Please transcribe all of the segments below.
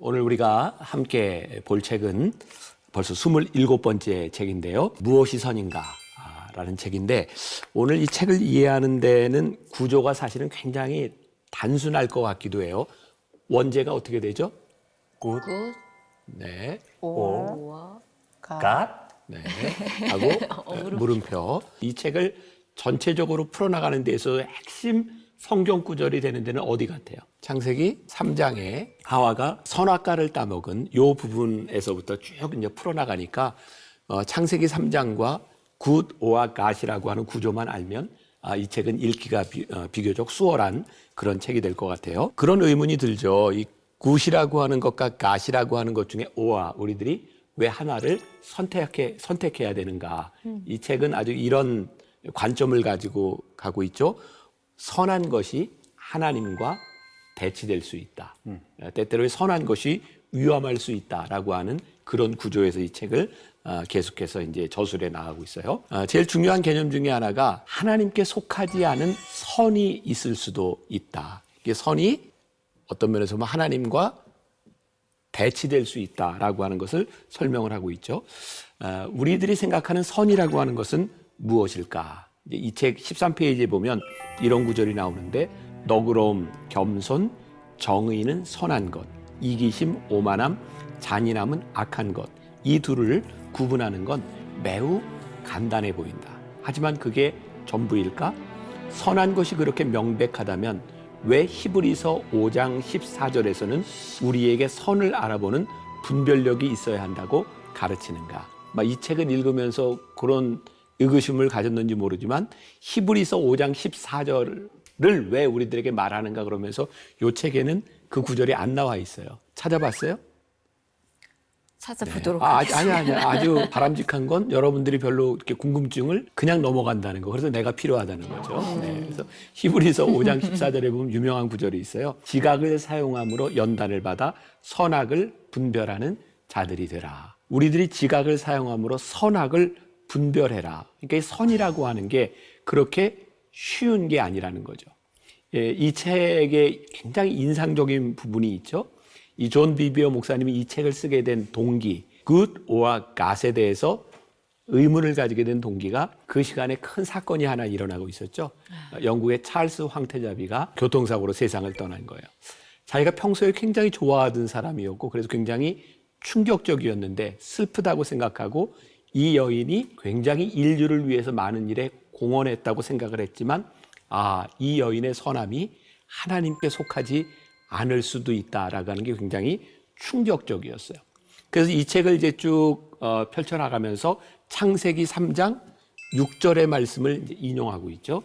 오늘 우리가 함께 볼 책은 벌써 27번째 책인데요. 무엇이 선인가? 라는 책인데 오늘 이 책을 이해하는 데는 구조가 사실은 굉장히 단순할 것 같기도 해요. 원제가 어떻게 되죠? 굿, 네. 오와 갓. 네. 하고 물음표. 이 책을 전체적으로 풀어나가는 데서 핵심 성경 구절이 되는 데는 어디 같아요? 창세기 3장에 하와가 선악과를 따먹은 요 부분에서부터 쭉 이제 풀어나가니까 창세기 3장과 굿, 오와 갓이라고 하는 구조만 알면 이 책은 읽기가 비교적 수월한 그런 책이 될 것 같아요. 그런 의문이 들죠. 이 굿이라고 하는 것과 갓이라고 하는 것 중에 오와 우리들이 왜 하나를 선택해야 되는가. 이 책은 아주 이런 관점을 가지고 가고 있죠. 선한 것이 하나님과 대치될 수 있다. 때때로 선한 것이 위험할 수 있다라고 하는 그런 구조에서 이 책을 계속해서 이제 저술해 나가고 있어요. 제일 중요한 개념 중에 하나가 하나님께 속하지 않은 선이 있을 수도 있다. 이게 선이 어떤 면에서 보면 하나님과 대치될 수 있다라고 하는 것을 설명을 하고 있죠. 우리들이 생각하는 선이라고 하는 것은 무엇일까? 이 책 13페이지에 보면 이런 구절이 나오는데 너그러움, 겸손, 정의는 선한 것, 이기심, 오만함, 잔인함은 악한 것. 이 둘을 구분하는 건 매우 간단해 보인다. 하지만 그게 전부일까? 선한 것이 그렇게 명백하다면 왜 히브리서 5장 14절에서는 우리에게 선을 알아보는 분별력이 있어야 한다고 가르치는가? 이 책을 읽으면서 그런 의구심을 가졌는지 모르지만 히브리서 5장 14절을 왜 우리들에게 말하는가 그러면서 이 책에는 그 구절이 안 나와 있어요. 찾아봤어요? 찾아보도록 하겠습니다. 아니야. 아주 바람직한 건 여러분들이 별로 이렇게 궁금증을 그냥 넘어간다는 거. 그래서 내가 필요하다는 거죠. 그래서 히브리서 5장 14절에 보면 유명한 구절이 있어요. 지각을 사용함으로 연단을 받아 선악을 분별하는 자들이 되라. 우리들이 지각을 사용함으로 선악을 분별해라. 그러니까 이 선이라고 하는 게 그렇게 쉬운 게 아니라는 거죠. 이 책에 굉장히 인상적인 부분이 있죠. 이 존 비비어 목사님이 이 책을 쓰게 된 동기, 굿, 오와 갓에 대해서 의문을 가지게 된 동기가 그 시간에 큰 사건이 하나 일어나고 있었죠. 영국의 찰스 황태자비가 교통사고로 세상을 떠난 거예요. 자기가 평소에 굉장히 좋아하던 사람이었고 그래서 굉장히 충격적이었는데 슬프다고 생각하고 이 여인이 굉장히 인류를 위해서 많은 일에 공헌했다고 생각을 했지만 이 여인의 선함이 하나님께 속하지 않을 수도 있다라고 하는 게 굉장히 충격적이었어요. 그래서 이 책을 이제 쭉 펼쳐나가면서 창세기 3장 6절의 말씀을 이제 인용하고 있죠.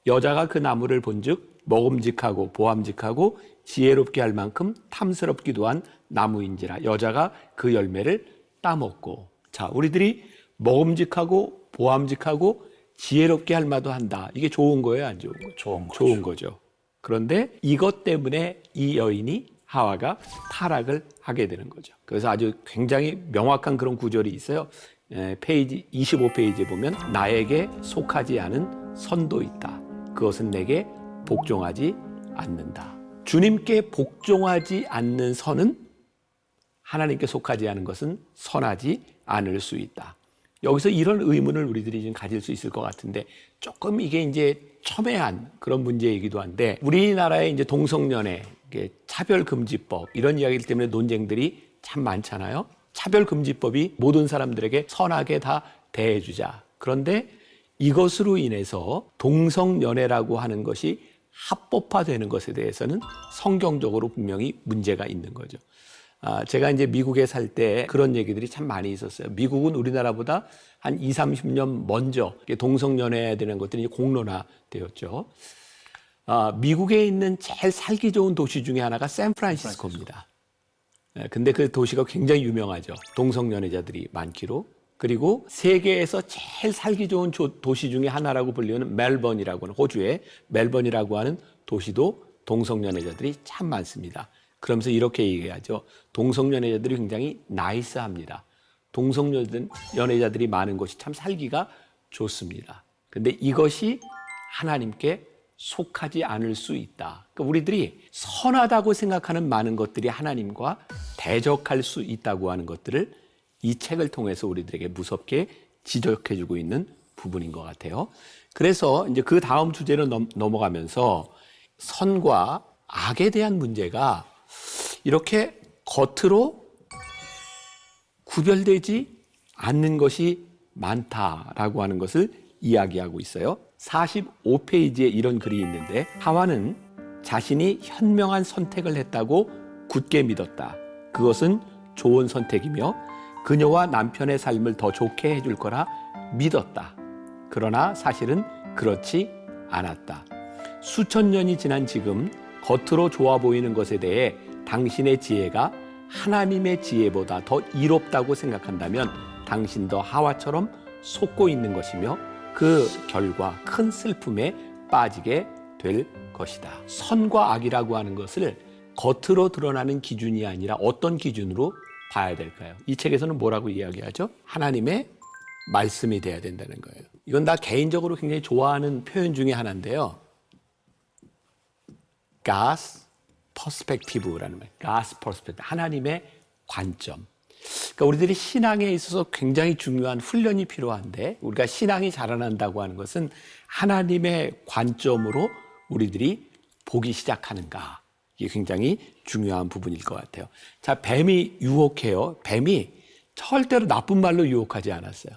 여자가 그 나무를 본즉 먹음직하고 보암직하고 지혜롭게 할 만큼 탐스럽기도 한 나무인지라 여자가 그 열매를 따먹고. 자, 우리들이 먹음직하고 보암직하고 지혜롭게 할 만도 한다. 이게 좋은 거예요, 안 좋은 거예요? 좋은 거죠. 그런데 이것 때문에 이 여인이 하와가 타락을 하게 되는 거죠. 그래서 아주 굉장히 명확한 그런 구절이 있어요. 페이지 25페이지에 보면 나에게 속하지 않은 선도 있다. 그것은 내게 복종하지 않는다. 주님께 복종하지 않는 선은 하나님께 속하지 않은 것은 선하지 않을 수 있다. 여기서 이런 의문을 우리들이 좀 가질 수 있을 것 같은데 조금 이게 이제 첨예한 그런 문제이기도 한데 우리나라의 이제 동성연애, 차별금지법 이런 이야기 때문에 논쟁들이 참 많잖아요. 차별금지법이 모든 사람들에게 선하게 다 대해주자. 그런데 이것으로 인해서 동성연애라고 하는 것이 합법화되는 것에 대해서는 성경적으로 분명히 문제가 있는 거죠. 제가 이제 미국에 살 때 그런 얘기들이 참 많이 있었어요. 미국은 우리나라보다 한 20, 30년 먼저 동성연애 되는 것들이 공론화되었죠. 미국에 있는 제일 살기 좋은 도시 중에 하나가 샌프란시스코입니다. 근데 그 도시가 굉장히 유명하죠. 동성연애자들이 많기로. 그리고 세계에서 제일 살기 좋은 도시 중에 하나라고 불리는 멜번이라고 하는 호주의 멜번이라고 하는 도시도 동성연애자들이 참 많습니다. 그러면서 이렇게 얘기하죠. 동성연애자들이 굉장히 나이스합니다. 동성연애자들이 많은 곳이 참 살기가 좋습니다. 근데 이것이 하나님께 속하지 않을 수 있다. 그러니까 우리들이 선하다고 생각하는 많은 것들이 하나님과 대적할 수 있다고 하는 것들을 이 책을 통해서 우리들에게 무섭게 지적해주고 있는 부분인 것 같아요. 그래서 이제 그 다음 주제로 넘어가면서 선과 악에 대한 문제가 이렇게 겉으로 구별되지 않는 것이 많다라고 하는 것을 이야기하고 있어요. 45페이지에 이런 글이 있는데 하와는 자신이 현명한 선택을 했다고 굳게 믿었다. 그것은 좋은 선택이며 그녀와 남편의 삶을 더 좋게 해줄 거라 믿었다. 그러나 사실은 그렇지 않았다. 수천 년이 지난 지금 겉으로 좋아 보이는 것에 대해 당신의 지혜가 하나님의 지혜보다 더 이롭다고 생각한다면 당신도 하와처럼 속고 있는 것이며 그 결과 큰 슬픔에 빠지게 될 것이다. 선과 악이라고 하는 것을 겉으로 드러나는 기준이 아니라 어떤 기준으로 봐야 될까요? 이 책에서는 뭐라고 이야기하죠? 하나님의 말씀이 돼야 된다는 거예요. 이건 나 개인적으로 굉장히 좋아하는 표현 중에 하나인데요. God's perspective라는 말. God's perspective. 하나님의 관점. 그러니까 우리들이 신앙에 있어서 굉장히 중요한 훈련이 필요한데 우리가 신앙이 자라난다고 하는 것은 하나님의 관점으로 우리들이 보기 시작하는가. 이게 굉장히 중요한 부분일 것 같아요. 자, 뱀이 유혹해요. 뱀이 절대로 나쁜 말로 유혹하지 않았어요.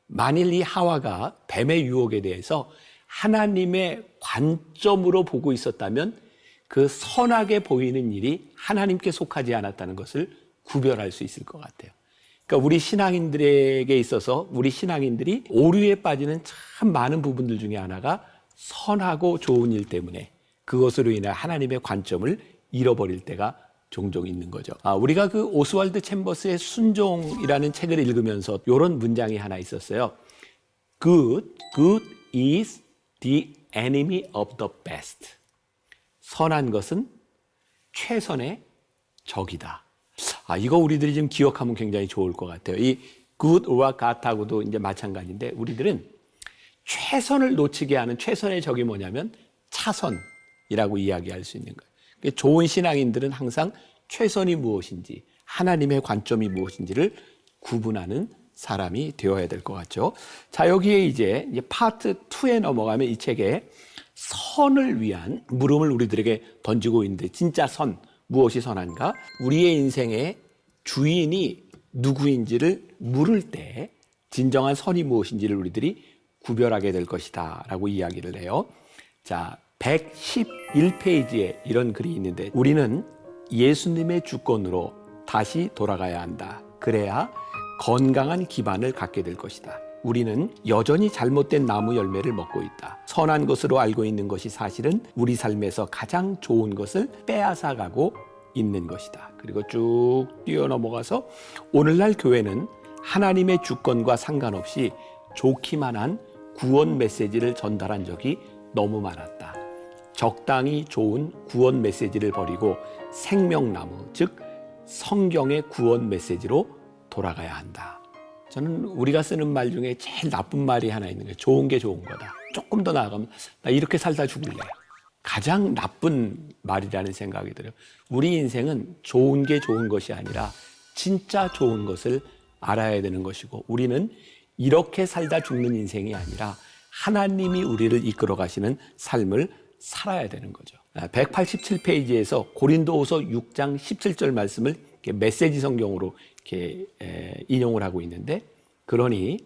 만일 이 하와가 뱀의 유혹에 대해서 하나님의 관점으로 보고 있었다면 그 선하게 보이는 일이 하나님께 속하지 않았다는 것을 구별할 수 있을 것 같아요. 그러니까 우리 신앙인들에게 있어서 우리 신앙인들이 오류에 빠지는 참 많은 부분들 중에 하나가 선하고 좋은 일 때문에 그것으로 인해 하나님의 관점을 잃어버릴 때가 종종 있는 거죠. 우리가 그 오스왈드 챔버스의 순종이라는 책을 읽으면서 이런 문장이 하나 있었어요. Good is the enemy of the best. 선한 것은 최선의 적이다. 이거 우리들이 좀 기억하면 굉장히 좋을 것 같아요. 이 good와 god하고도 이제 마찬가지인데 우리들은 최선을 놓치게 하는 최선의 적이 뭐냐면 차선이라고 이야기할 수 있는 거예요. 그러니까 좋은 신앙인들은 항상 최선이 무엇인지 하나님의 관점이 무엇인지를 구분하는 사람이 되어야 될 것 같죠. 자, 여기에 이제 파트 2에 넘어가면 이 책에 선을 위한 물음을 우리들에게 던지고 있는데 진짜 선, 무엇이 선한가? 우리의 인생의 주인이 누구인지를 물을 때 진정한 선이 무엇인지를 우리들이 구별하게 될 것이다 라고 이야기를 해요. 자, 111페이지에 이런 글이 있는데 우리는 예수님의 주권으로 다시 돌아가야 한다. 그래야 건강한 기반을 갖게 될 것이다. 우리는 여전히 잘못된 나무 열매를 먹고 있다. 선한 것으로 알고 있는 것이 사실은 우리 삶에서 가장 좋은 것을 빼앗아가고 있는 것이다. 그리고 쭉 뛰어넘어가서 오늘날 교회는 하나님의 주권과 상관없이 좋기만 한 구원 메시지를 전달한 적이 너무 많았다. 적당히 좋은 구원 메시지를 버리고 생명나무, 즉 성경의 구원 메시지로 돌아가야 한다. 저는 우리가 쓰는 말 중에 제일 나쁜 말이 하나 있는 거예요. 좋은 게 좋은 거다. 조금 더 나아가면 나 이렇게 살다 죽을래. 가장 나쁜 말이라는 생각이 들어요. 우리 인생은 좋은 게 좋은 것이 아니라 진짜 좋은 것을 알아야 되는 것이고 우리는 이렇게 살다 죽는 인생이 아니라 하나님이 우리를 이끌어 가시는 삶을 살아야 되는 거죠. 187페이지에서 고린도후서 6장 17절 말씀을 이렇게 메시지 성경으로 이렇게 인용을 하고 있는데 그러니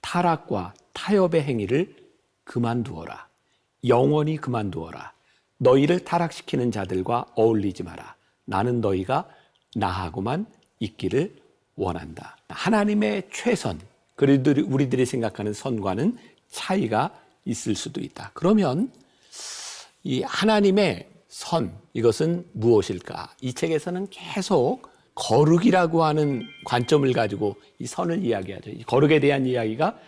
타락과 타협의 행위를 그만두어라. 영원히 그만두어라. 너희를 타락시키는 자들과 어울리지 마라. 나는 너희가 나하고만 있기를 원한다. 하나님의 최선, 그래도 우리들이 생각하는 선과는 차이가 있을 수도 있다. 그러면 이 하나님의 선, 이것은 무엇일까? 이 책에서는 계속 거룩이라고 하는 관점을 가지고 이 선을 이야기하죠. 이 거룩에 대한 이야기가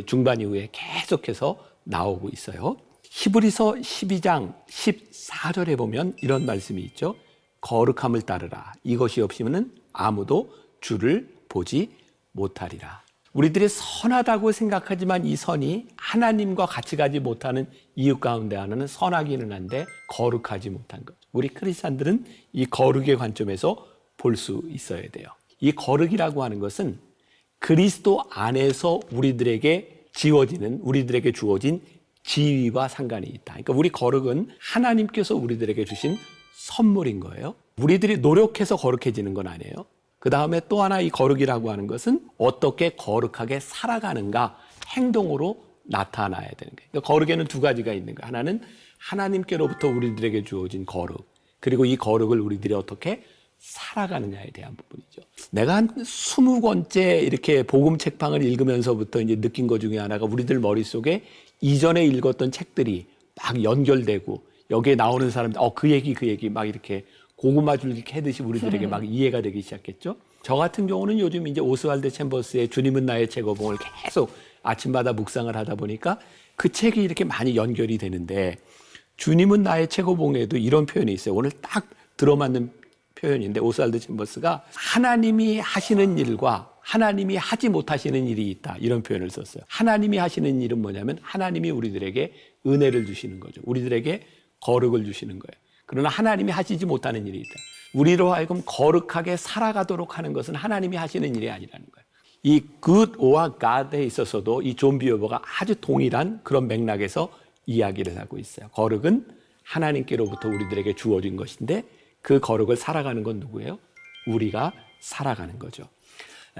중반 이후에 계속해서 나오고 있어요. 히브리서 12장 14절에 보면 이런 말씀이 있죠. 거룩함을 따르라. 이것이 없이는 아무도 주를 보지 못하리라. 우리들이 선하다고 생각하지만 이 선이 하나님과 같이 가지 못하는 이유 가운데 하나는 선하기는 한데 거룩하지 못한 것. 우리 크리스찬들은 이 거룩의 관점에서 볼 수 있어야 돼요. 이 거룩이라고 하는 것은 그리스도 안에서 우리들에게 주어진 지위와 상관이 있다. 그러니까 우리 거룩은 하나님께서 우리들에게 주신 선물인 거예요. 우리들이 노력해서 거룩해지는 건 아니에요. 그 다음에 또 하나 이 거룩이라고 하는 것은 어떻게 거룩하게 살아가는가 행동으로 나타나야 되는 거예요. 그러니까 거룩에는 두 가지가 있는 거예요. 하나는 하나님께로부터 우리들에게 주어진 거룩, 그리고 이 거룩을 우리들이 어떻게 살아가느냐에 대한 부분이죠. 내가 한 20권째 이렇게 복음 책방을 읽으면서부터 이제 느낀 것 중에 하나가 우리들 머릿속에 이전에 읽었던 책들이 막 연결되고 여기에 나오는 사람들, 그 얘기 막 이렇게 고구마 줄기 캐듯이 우리들에게 막 이해가 되기 시작했죠. 저 같은 경우는 요즘 이제 오스왈드 챔버스의 주님은 나의 최고봉을 계속 아침마다 묵상을 하다 보니까 그 책이 이렇게 많이 연결이 되는데 주님은 나의 최고봉에도 이런 표현이 있어요. 오늘 딱 들어맞는 표현인데 오스왈드 챔버스가 하나님이 하시는 일과 하나님이 하지 못하시는 일이 있다. 이런 표현을 썼어요. 하나님이 하시는 일은 뭐냐면 하나님이 우리들에게 은혜를 주시는 거죠. 우리들에게 거룩을 주시는 거예요. 그러나 하나님이 하시지 못하는 일이 있다. 우리로 하여금 거룩하게 살아가도록 하는 것은 하나님이 하시는 일이 아니라는 거예요. 이 good or god에 있어서도 이 존 비어버가 아주 동일한 그런 맥락에서 이야기를 하고 있어요. 거룩은 하나님께로부터 우리들에게 주어진 것인데 그 거룩을 살아가는 건 누구예요? 우리가 살아가는 거죠.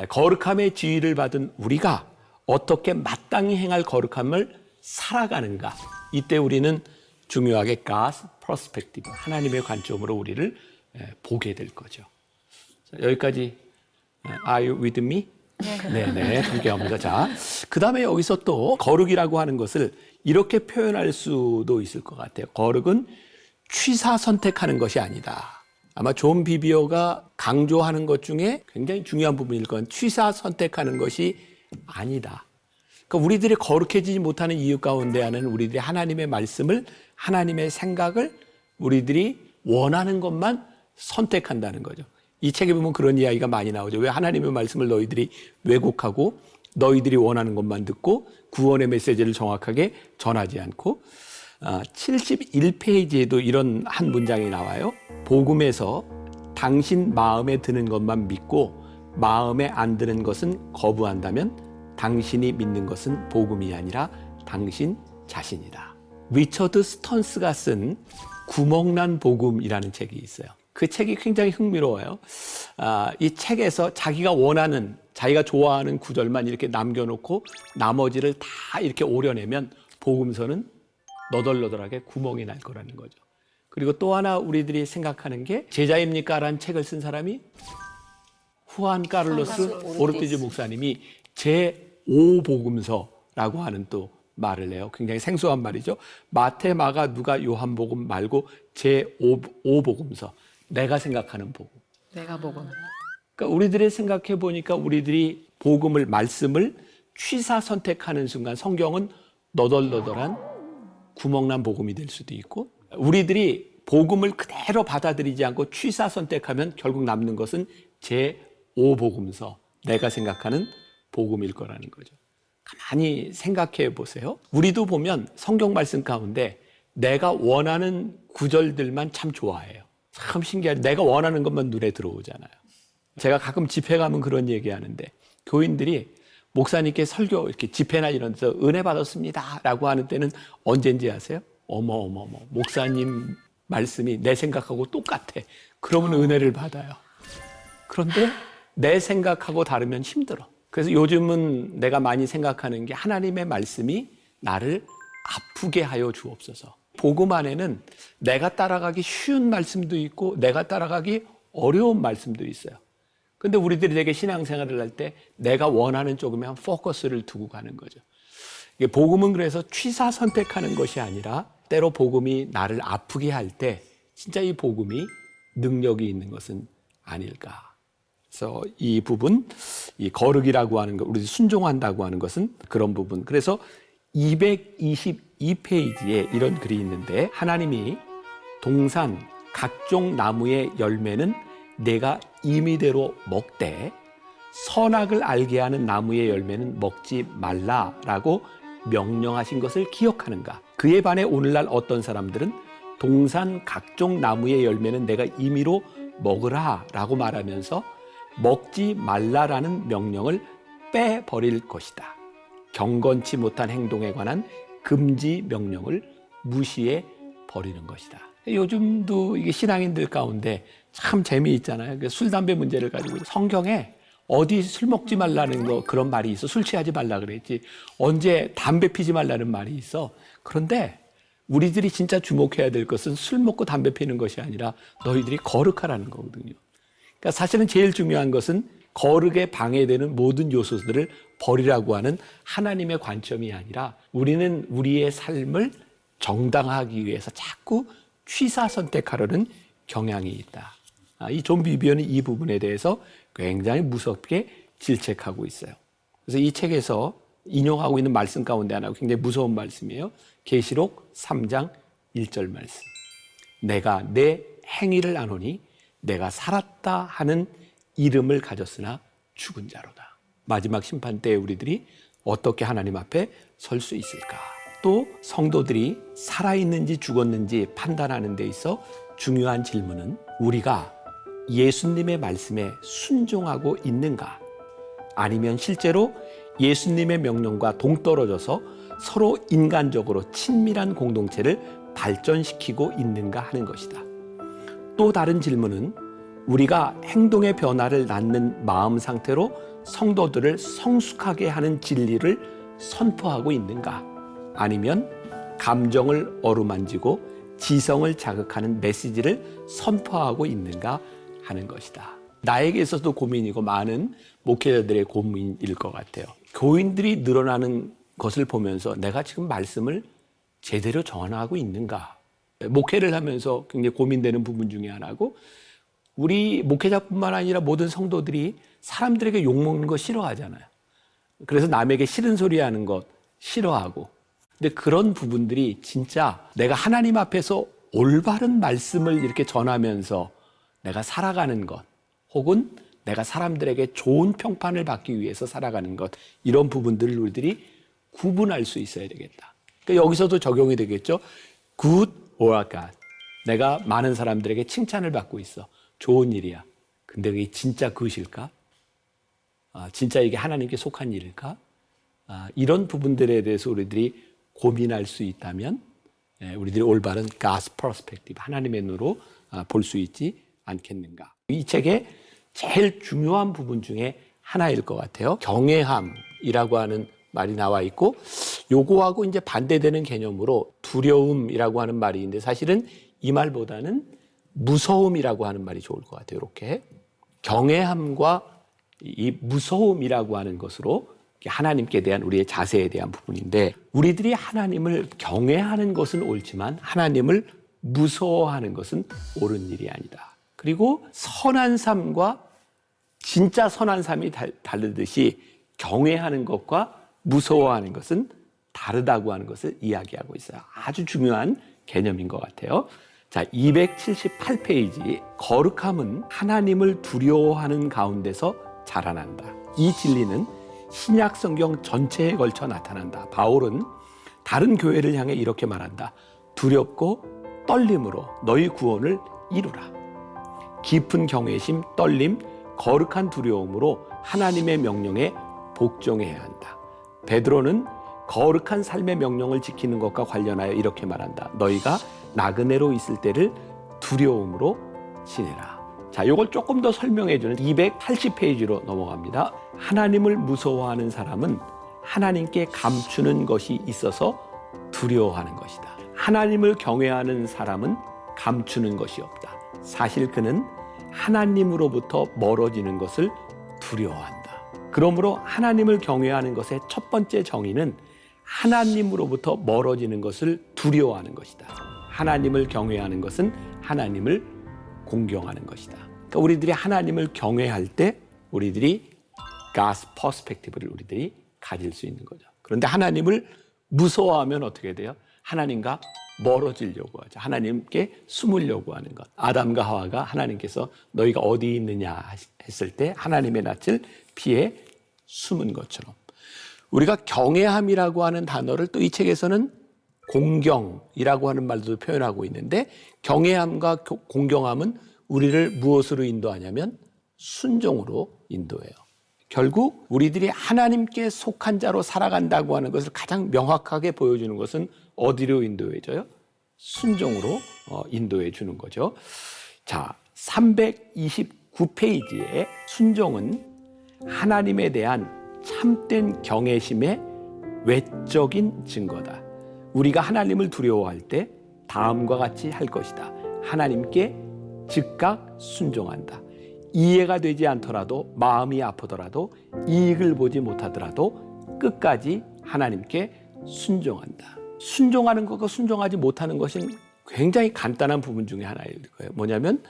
거룩함의 지위를 받은 우리가 어떻게 마땅히 행할 거룩함을 살아가는가. 이때 우리는 중요하게 God's perspective, 하나님의 관점으로 우리를 보게 될 거죠. 자, 여기까지 Are you with me? 네네, 함께합니다. 자, 그 다음에 여기서 또 거룩이라고 하는 것을 이렇게 표현할 수도 있을 것 같아요. 거룩은 취사 선택하는 것이 아니다. 아마 존 비비어가 강조하는 것 중에 굉장히 중요한 부분일 건 취사 선택하는 것이 아니다. 그러니까 우리들이 거룩해지지 못하는 이유 가운데 하나는 우리들이 하나님의 말씀을, 하나님의 생각을 우리들이 원하는 것만 선택한다는 거죠. 이 책에 보면 그런 이야기가 많이 나오죠. 왜 하나님의 말씀을 너희들이 왜곡하고 너희들이 원하는 것만 듣고 구원의 메시지를 정확하게 전하지 않고 71페이지에도 이런 한 문장이 나와요. 복음에서 당신 마음에 드는 것만 믿고 마음에 안 드는 것은 거부한다면 당신이 믿는 것은 복음이 아니라 당신 자신이다. 리처드 스턴스가 쓴 구멍난 복음이라는 책이 있어요. 그 책이 굉장히 흥미로워요. 이 책에서 자기가 원하는, 자기가 좋아하는 구절만 이렇게 남겨놓고 나머지를 다 이렇게 오려내면 복음서는 너덜너덜하게 구멍이 날 거라는 거죠. 그리고 또 하나 우리들이 생각하는 게 제자입니까? 라는 책을 쓴 사람이 후안 카를로스 오르티즈 목사님이 제5복음서라고 하는 또 말을 해요. 굉장히 생소한 말이죠. 마태, 마가, 누가, 요한복음 말고 제5복음서. 내가 생각하는 복음. 내가 복음. 그러니까 우리들이 생각해 보니까 우리들이 복음을, 말씀을 취사 선택하는 순간 성경은 너덜너덜한 구멍난 복음이 될 수도 있고 우리들이 복음을 그대로 받아들이지 않고 취사 선택하면 결국 남는 것은 제5복음서. 내가 생각하는 복음일 거라는 거죠. 가만히 생각해 보세요. 우리도 보면 성경 말씀 가운데 내가 원하는 구절들만 참 좋아해요. 참 신기하죠. 내가 원하는 것만 눈에 들어오잖아요. 제가 가끔 집회 가면 그런 얘기하는데 교인들이 목사님께 설교 이렇게 집회나 이런 데서 은혜 받았습니다 라고 하는 때는 언제인지 아세요? 어머 목사님 말씀이 내 생각하고 똑같아. 그러면 은혜를 받아요. 그런데 내 생각하고 다르면 힘들어. 그래서 요즘은 내가 많이 생각하는 게 하나님의 말씀이 나를 아프게 하여 주옵소서. 복음 안에는 내가 따라가기 쉬운 말씀도 있고 내가 따라가기 어려운 말씀도 있어요. 근데 우리들이 되게 신앙생활을 할 때 내가 원하는 쪽에만 포커스를 두고 가는 거죠. 이게 복음은 그래서 취사 선택하는 것이 아니라 때로 복음이 나를 아프게 할 때 진짜 이 복음이 능력이 있는 것은 아닐까. 그래서 이 부분, 이 거룩이라고 하는 것, 우리 순종한다고 하는 것은 그런 부분. 그래서 222페이지에 이런 글이 있는데 하나님이 동산 각종 나무의 열매는 내가 임의대로 먹되 선악을 알게 하는 나무의 열매는 먹지 말라라고 명령하신 것을 기억하는가? 그에 반해 오늘날 어떤 사람들은 동산 각종 나무의 열매는 내가 임의로 먹으라라고 말하면서 먹지 말라라는 명령을 빼버릴 것이다. 경건치 못한 행동에 관한 금지 명령을 무시해 버리는 것이다. 요즘도 이게 신앙인들 가운데 참 재미있잖아요. 술, 담배 문제를 가지고 성경에 어디 술 먹지 말라는 거 그런 말이 있어. 술 취하지 말라 그랬지. 언제 담배 피지 말라는 말이 있어. 그런데 우리들이 진짜 주목해야 될 것은 술 먹고 담배 피는 것이 아니라 너희들이 거룩하라는 거거든요. 그러니까 사실은 제일 중요한 것은 거룩에 방해되는 모든 요소들을 버리라고 하는 하나님의 관점이 아니라 우리는 우리의 삶을 정당하기 위해서 자꾸 취사 선택하려는 경향이 있다. 이 존 비비언이 이 부분에 대해서 굉장히 무섭게 질책하고 있어요. 그래서 이 책에서 인용하고 있는 말씀 가운데 하나가 굉장히 무서운 말씀이에요. 계시록 3장 1절 말씀. 내가 내 행위를 아노니 내가 살았다 하는 이름을 가졌으나 죽은 자로다. 마지막 심판 때에 우리들이 어떻게 하나님 앞에 설 수 있을까? 또 성도들이 살아있는지 죽었는지 판단하는 데 있어 중요한 질문은 우리가 예수님의 말씀에 순종하고 있는가? 아니면 실제로 예수님의 명령과 동떨어져서 서로 인간적으로 친밀한 공동체를 발전시키고 있는가 하는 것이다. 또 다른 질문은 우리가 행동의 변화를 낳는 마음 상태로 성도들을 성숙하게 하는 진리를 선포하고 있는가? 아니면 감정을 어루만지고 지성을 자극하는 메시지를 선포하고 있는가 하는 것이다. 나에게 있어서도 고민이고 많은 목회자들의 고민일 것 같아요. 교인들이 늘어나는 것을 보면서 내가 지금 말씀을 제대로 전하고 있는가? 목회를 하면서 굉장히 고민되는 부분 중에 하나고 우리 목회자뿐만 아니라 모든 성도들이 사람들에게 욕먹는 거 싫어하잖아요. 그래서 남에게 싫은 소리 하는 것 싫어하고 근데 그런 부분들이 진짜 내가 하나님 앞에서 올바른 말씀을 이렇게 전하면서 내가 살아가는 것 혹은 내가 사람들에게 좋은 평판을 받기 위해서 살아가는 것 이런 부분들을 우리들이 구분할 수 있어야 되겠다. 그러니까 여기서도 적용이 되겠죠. Good or God. 내가 많은 사람들에게 칭찬을 받고 있어. 좋은 일이야. 근데 그게 진짜 그것일까? 진짜 이게 하나님께 속한 일일까? 이런 부분들에 대해서 우리들이 고민할 수 있다면 우리들이 올바른 God's perspective, 하나님의 눈으로 볼 수 있지 않겠는가. 이 책의 제일 중요한 부분 중에 하나일 것 같아요. 경외함이라고 하는 말이 나와 있고 요거하고 이제 반대되는 개념으로 두려움이라고 하는 말이 있는데 사실은 이 말보다는 무서움이라고 하는 말이 좋을 것 같아요. 이렇게 경외함과 이 무서움이라고 하는 것으로 하나님께 대한 우리의 자세에 대한 부분인데 우리들이 하나님을 경외하는 것은 옳지만 하나님을 무서워하는 것은 옳은 일이 아니다. 그리고 선한 삶과 진짜 선한 삶이 다르듯이 경외하는 것과 무서워하는 것은 다르다고 하는 것을 이야기하고 있어요. 아주 중요한 개념인 것 같아요. 자, 278페이지 거룩함은 하나님을 두려워하는 가운데서 자라난다. 이 진리는 신약 성경 전체에 걸쳐 나타난다. 바울은 다른 교회를 향해 이렇게 말한다. 두렵고 떨림으로 너희 구원을 이루라. 깊은 경외심, 떨림, 거룩한 두려움으로 하나님의 명령에 복종해야 한다. 베드로는 거룩한 삶의 명령을 지키는 것과 관련하여 이렇게 말한다. 너희가 나그네로 있을 때를 두려움으로 지내라. 자, 이걸 조금 더 설명해주는 280페이지로 넘어갑니다. 하나님을 무서워하는 사람은 하나님께 감추는 것이 있어서 두려워하는 것이다. 하나님을 경외하는 사람은 감추는 것이 없다. 사실 그는 하나님으로부터 멀어지는 것을 두려워한다. 그러므로 하나님을 경외하는 것의 첫 번째 정의는 하나님으로부터 멀어지는 것을 두려워하는 것이다. 하나님을 경외하는 것은 하나님을 공경하는 것이다. 그러니까 우리들이 하나님을 경외할 때 우리들이 God's perspective를 우리들이 가질 수 있는 거죠. 그런데 하나님을 무서워하면 어떻게 돼요? 하나님과 멀어지려고 하죠. 하나님께 숨으려고 하는 것. 아담과 하와가 하나님께서 너희가 어디 있느냐 했을 때 하나님의 낯을 피해 숨은 것처럼 우리가 경외함이라고 하는 단어를 또 이 책에서는 공경이라고 하는 말도 표현하고 있는데 경외함과 공경함은 우리를 무엇으로 인도하냐면 순종으로 인도해요. 결국 우리들이 하나님께 속한 자로 살아간다고 하는 것을 가장 명확하게 보여주는 것은 어디로 인도해줘요? 순종으로 인도해 주는 거죠. 자, 329페이지에 순종은 하나님에 대한 참된 경외심의 외적인 증거다. 우리가 하나님을 두려워할 때 다음과 같이 할 것이다. 하나님께 즉각 순종한다. 이해가 되지 않더라도 마음이 아프더라도 이익을 보지 못하더라도 끝까지 하나님께 순종한다. 순종하는 것과 순종하지 못하는 것은 굉장히 간단한 부분 중에 하나일 거예요. 뭐냐면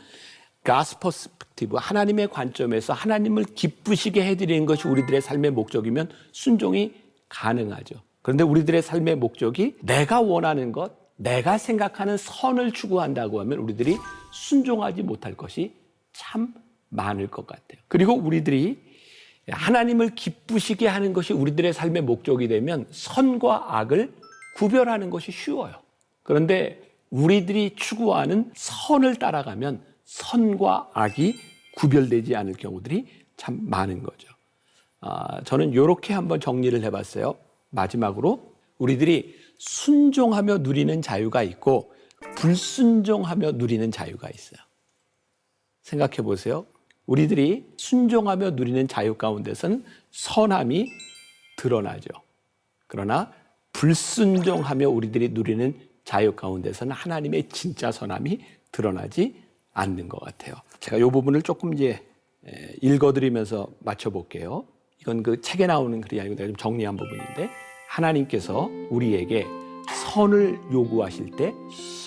God's perspective, 하나님의 관점에서 하나님을 기쁘시게 해드리는 것이 우리들의 삶의 목적이면 순종이 가능하죠. 그런데 우리들의 삶의 목적이 내가 원하는 것, 내가 생각하는 선을 추구한다고 하면 우리들이 순종하지 못할 것이 참 많을 것 같아요. 그리고 우리들이 하나님을 기쁘시게 하는 것이 우리들의 삶의 목적이 되면 선과 악을 구별하는 것이 쉬워요. 그런데 우리들이 추구하는 선을 따라가면 선과 악이 구별되지 않을 경우들이 참 많은 거죠. 저는 이렇게 한번 정리를 해봤어요. 마지막으로 우리들이 순종하며 누리는 자유가 있고 불순종하며 누리는 자유가 있어요. 생각해 보세요. 우리들이 순종하며 누리는 자유 가운데서는 선함이 드러나죠. 그러나 불순종하며 우리들이 누리는 자유 가운데서는 하나님의 진짜 선함이 드러나지 않는 것 같아요. 제가 이 부분을 조금 이제 읽어드리면서 맞춰볼게요. 이건 그 책에 나오는 글이 아니고 내가 좀 정리한 부분인데 하나님께서 우리에게 선을 요구하실 때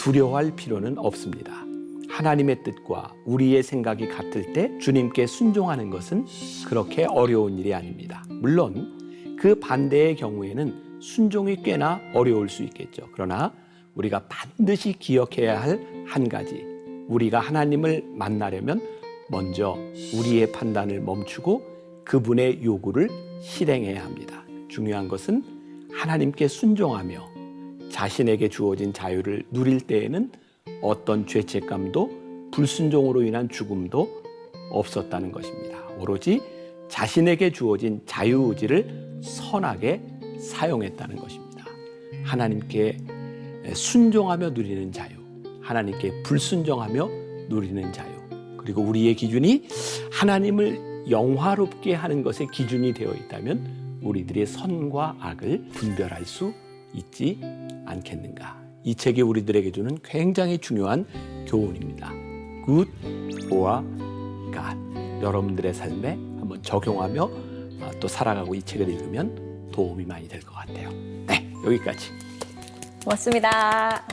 두려워할 필요는 없습니다. 하나님의 뜻과 우리의 생각이 같을 때 주님께 순종하는 것은 그렇게 어려운 일이 아닙니다. 물론 그 반대의 경우에는 순종이 꽤나 어려울 수 있겠죠. 그러나 우리가 반드시 기억해야 할 한 가지, 우리가 하나님을 만나려면 먼저 우리의 판단을 멈추고 그분의 요구를 실행해야 합니다. 중요한 것은 하나님께 순종하며 자신에게 주어진 자유를 누릴 때에는 어떤 죄책감도 불순종으로 인한 죽음도 없었다는 것입니다. 오로지 자신에게 주어진 자유의지를 선하게 사용했다는 것입니다. 하나님께 순종하며 누리는 자유, 하나님께 불순종하며 누리는 자유, 그리고 우리의 기준이 하나님을 영화롭게 하는 것의 기준이 되어 있다면 우리들의 선과 악을 분별할 수 있지 않겠는가. 이 책이 우리들에게 주는 굉장히 중요한 교훈입니다. Good or God. 여러분들의 삶에 한번 적용하며 또 살아가고 이 책을 읽으면 도움이 많이 될 것 같아요. 네, 여기까지. 고맙습니다.